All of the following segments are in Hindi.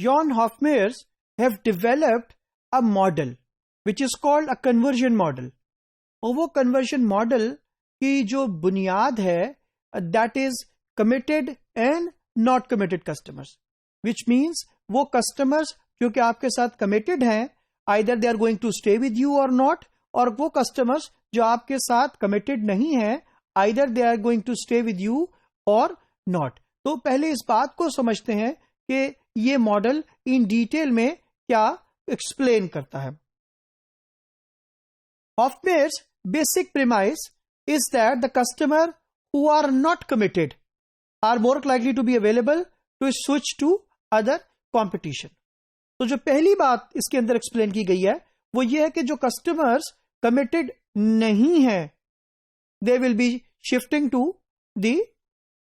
John Hofmeyr have developed a model which is called a conversion model. और वो conversion model की जो बुनियाद है that is committed and not committed customers, which means वो customers जो कि आपके साथ committed हैं, either they are going to stay with you or not, और वो customers जो आपके साथ committed नहीं हैं, either they are going to stay with you or not. तो पहले इस बात को समझते हैं कि ये मॉडल इन डिटेल में क्या एक्सप्लेन करता है. Hofmeyr's basic premise is that the customer who are not committed are more likely to be available to switch to other competition. तो जो पहली बात इसके अंदर एक्सप्लेन की गई है वो ये है कि जो कस्टमर्स कमिटेड नहीं है they will be shifting to the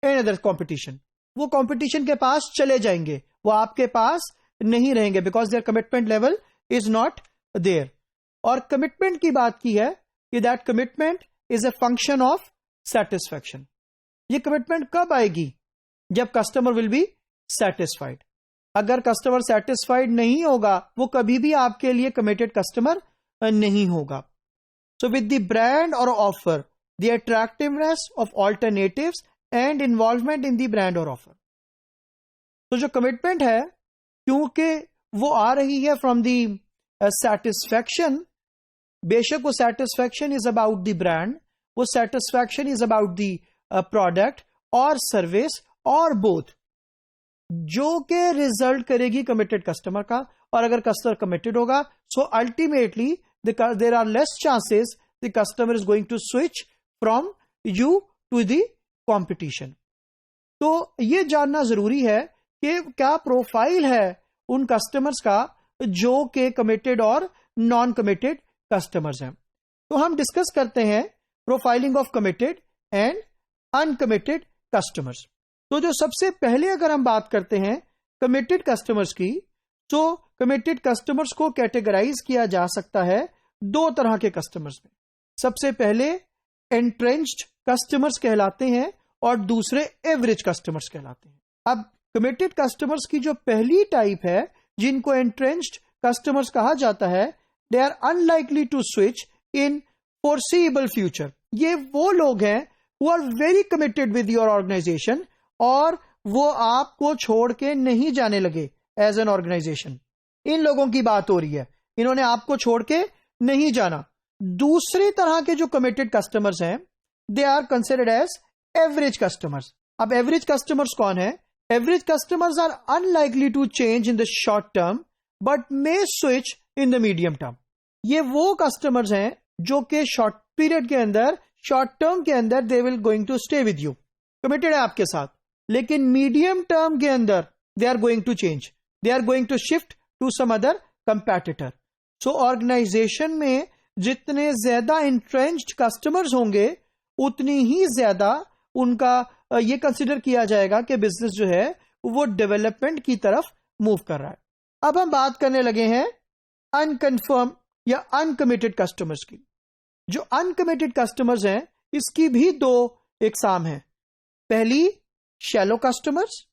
another competition. वो कंपटीशन के पास चले जाएंगे, वो आपके पास नहीं रहेंगे because their commitment level is not there. और कमिटमेंट की बात की है कि that commitment is a function of satisfaction. ये कमिटमेंट कब आएगी? जब कस्टमर विल बी सेटिस्फाइड. अगर कस्टमर सेटिस्फाइड नहीं होगा वो कभी भी आपके लिए कमिटेड कस्टमर नहीं होगा. सो विद द ब्रांड और offer the attractiveness of alternatives and involvement in the brand और ऑफर. तो जो कमिटमेंट है क्योंकि वो आ रही है फ्रॉम द सेटिस्फैक्शन, बेशक वो satisfaction is about the brand, वो satisfaction is about the product और सर्विस और बोथ, जो के रिजल्ट करेगी कमिटेड कस्टमर का. और अगर कस्टमर कमिटेड होगा so ultimately there are less chances the customer is going to switch from you to the competition. तो ये जानना जरूरी है कि क्या प्रोफाइल है उन कस्टमर्स का जो के कमिटेड और नॉन कमिटेड कस्टमर्स हैं. तो हम डिस्कस करते हैं profiling of committed and uncommitted customers. तो जो सबसे पहले अगर हम बात करते हैं कमिटेड कस्टमर्स की, तो कमिटेड कस्टमर्स को कैटेगराइज किया जा सकता है दो तरह के कस्टमर्स में. सबसे पहले एंट्रेंच्ड कस्टमर्स कहलाते हैं और दूसरे एवरेज कस्टमर्स कहलाते हैं. अब कमिटेड कस्टमर्स की जो पहली टाइप है जिनको एंट्रेंच्ड कस्टमर्स कहा जाता है, they are unlikely to switch in foreseeable future. ये वो लोग हैं who are very committed with your organization और वो आपको छोड़ के नहीं जाने लगे एज एन ऑर्गेनाइजेशन. इन लोगों की बात हो रही है, इन्होंने आपको छोड़ के नहीं जाना. दूसरी तरह के जो कमिटेड कस्टमर्स हैं they are considered as average customers. अब एवरेज कस्टमर्स कौन है? Average customers are unlikely to change in the short term but may switch in the medium term. ये वो कस्टमर्स हैं जो कि शॉर्ट पीरियड के अंदर, शॉर्ट टर्म के अंदर they will going to stay with you, committed है आपके साथ, लेकिन मीडियम टर्म के अंदर they are going to change, they are going to shift to some other competitor. So organization में जितने ज्यादा इंट्रेंच्ड कस्टमर्स होंगे उतनी ही ज्यादा उनका ये कंसिडर किया जाएगा कि बिजनेस जो है वो डेवलपमेंट की तरफ मूव कर रहा है. अब हम बात करने लगे हैं अनकन्फर्म या अनकमिटेड कस्टमर्स की. जो अनकमिटेड कस्टमर्स हैं इसकी भी दो इकसाम हैं. पहली शैलो कस्टमर्स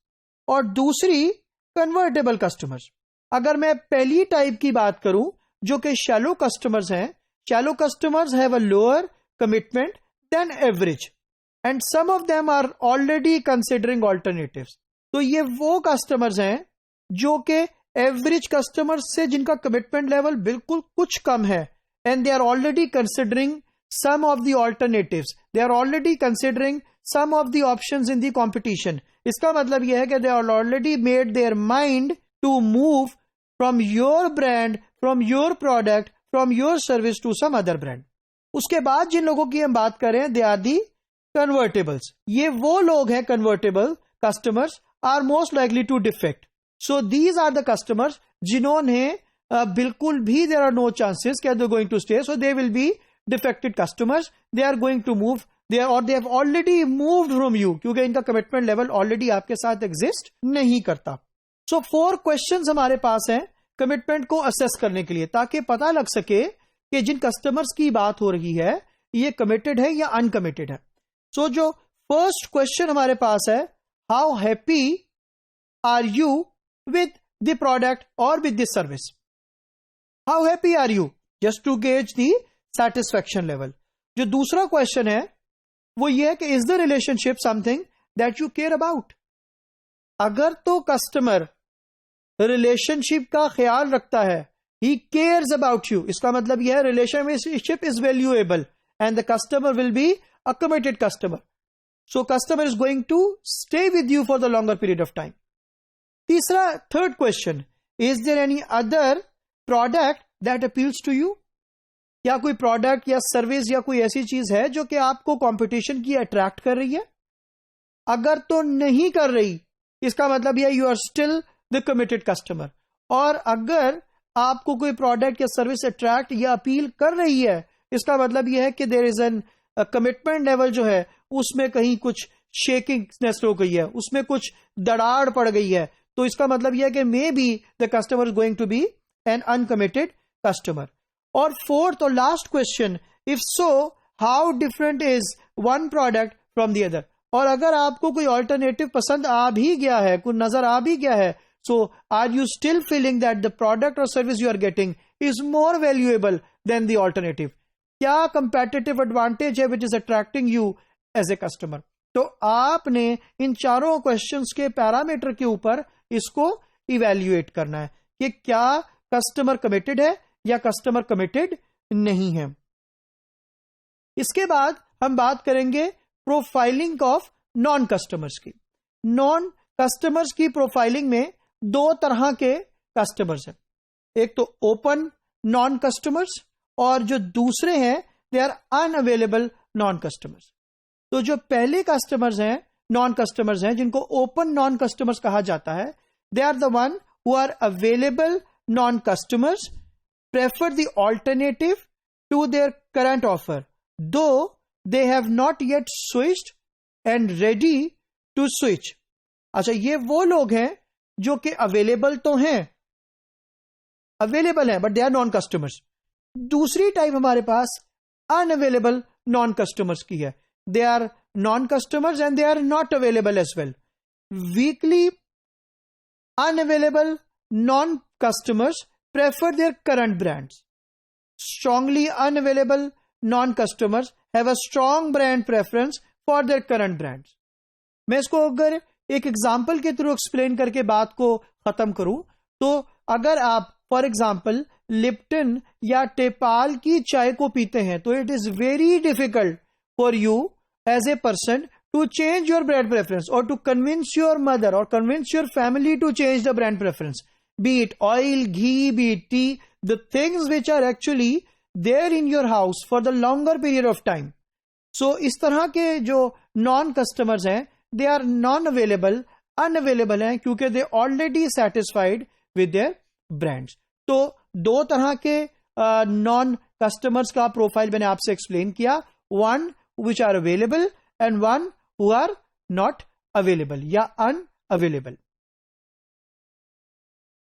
और दूसरी कन्वर्टेबल कस्टमर्स. अगर मैं पहली टाइप की बात करूं जो कि शैलो कस्टमर्स हैं, shallow customers have a lower commitment than average and some of them are already considering alternatives. तो ये वो कस्टमर्स हैं जो कि एवरेज कस्टमर्स से जिनका कमिटमेंट लेवल बिल्कुल कुछ कम है and they are already considering some of the alternatives, they are already considering some of the options in the competition. इसका मतलब यह है कि they are already made their mind to move from your brand, from your product, from your service to some other brand. उसके बाद जिन लोगों की हम बात करें they are the convertibles. ये वो लोग हैं convertible customers are most likely to defect. So these are the customers जिन्होंने बिल्कुल भी there are no chances कि they are going to stay, so they will be defected customers. They are going to move they have already moved from you क्योंकि इनका कमिटमेंट लेवल ऑलरेडी आपके साथ एग्जिस्ट नहीं करता. सो 4 क्वेश्चंस हमारे पास हैं कमिटमेंट को असेस करने के लिए ताकि पता लग सके कि जिन कस्टमर्स की बात हो रही है ये कमिटेड है या अनकमिटेड है. सो जो फर्स्ट क्वेश्चन हमारे पास है, how happy are you with the product or with the service. How happy are you? Just to gauge the satisfaction level. जो दूसरा क्वेश्चन है वो ये है कि is the relationship something that you care about? अगर तो कस्टमर रिलेशनशिप का ख्याल रखता है, he cares about you, इसका मतलब यह है relationship is valuable and the customer will be a committed customer. So customer is going to stay with you for the longer period of time. तीसरा, third question, is there any other product that appeals to you? क्या कोई प्रोडक्ट या सर्विस या कोई ऐसी चीज है जो कि आपको कंपटीशन की अट्रैक्ट कर रही है? अगर तो नहीं कर रही, इसका मतलब यह you are still the committed customer. और अगर आपको कोई प्रोडक्ट या सर्विस अट्रैक्ट या अपील कर रही है, इसका मतलब यह है कि there is an commitment level जो है उसमें कहीं कुछ शेकिंगनेस हो गई है, उसमें कुछ दराड़ पड़ गई है. तो इसका मतलब यह है कि may be the customer is going to be an uncommitted customer. और फोर्थ और last question, if so how different is one product from the other. और अगर आपको कोई ऑल्टरनेटिव पसंद आ भी गया है, कोई नजर आ भी गया है, so are you still feeling that the product और service you are getting is more valuable than the alternative? क्या कंपेटिटिव एडवांटेज है which is attracting you as a customer? तो आपने इन चारों क्वेश्चंस के पैरामीटर के ऊपर इसको इवैल्यूएट करना है कि क्या कस्टमर कमिटेड है या कस्टमर कमिटेड नहीं है. इसके बाद हम बात करेंगे प्रोफाइलिंग ऑफ नॉन कस्टमर्स की. नॉन कस्टमर्स की प्रोफाइलिंग में दो तरह के कस्टमर्स हैं. एक तो ओपन नॉन कस्टमर्स और जो दूसरे हैं they are unavailable non customers. तो जो पहले कस्टमर्स हैं, नॉन कस्टमर्स हैं, जिनको ओपन नॉन कस्टमर्स कहा जाता है, they are the one who are available non customers prefer the alternative to their current offer, though they have not yet switched and ready to switch. अच्छा, ये वो लोग हैं जो कि अवेलेबल तो हैं, अवेलेबल हैं, but they are non customers. दूसरी टाइप हमारे पास अनअवेलेबल नॉन कस्टमर्स की है. They are non customers and they are not available as well. Weakly unavailable non customers prefer their current brands. Strongly unavailable non-customers have a strong brand preference for their current brands. मैं इसको अगर एक एग्जाम्पल के थ्रू एक्सप्लेन करके बात को खत्म करूं, तो अगर आप फॉर एग्जाम्पल लिप्टन या टेपाल की चाय को पीते हैं, तो it is very difficult for you as a person to change your brand preference or to convince your mother or convince your family to change the brand preference. Be it oil, ghee, be it tea, the things which are actually there in your house for the longer period of time. So, इस तरह के जो non customers हैं, they are non available, unavailable हैं क्योंकि they already satisfied with their brands. तो दो तरह के non customers का प्रोफाइल मैंने आपसे एक्सप्लेन किया. One which are available and one who are not available या unavailable.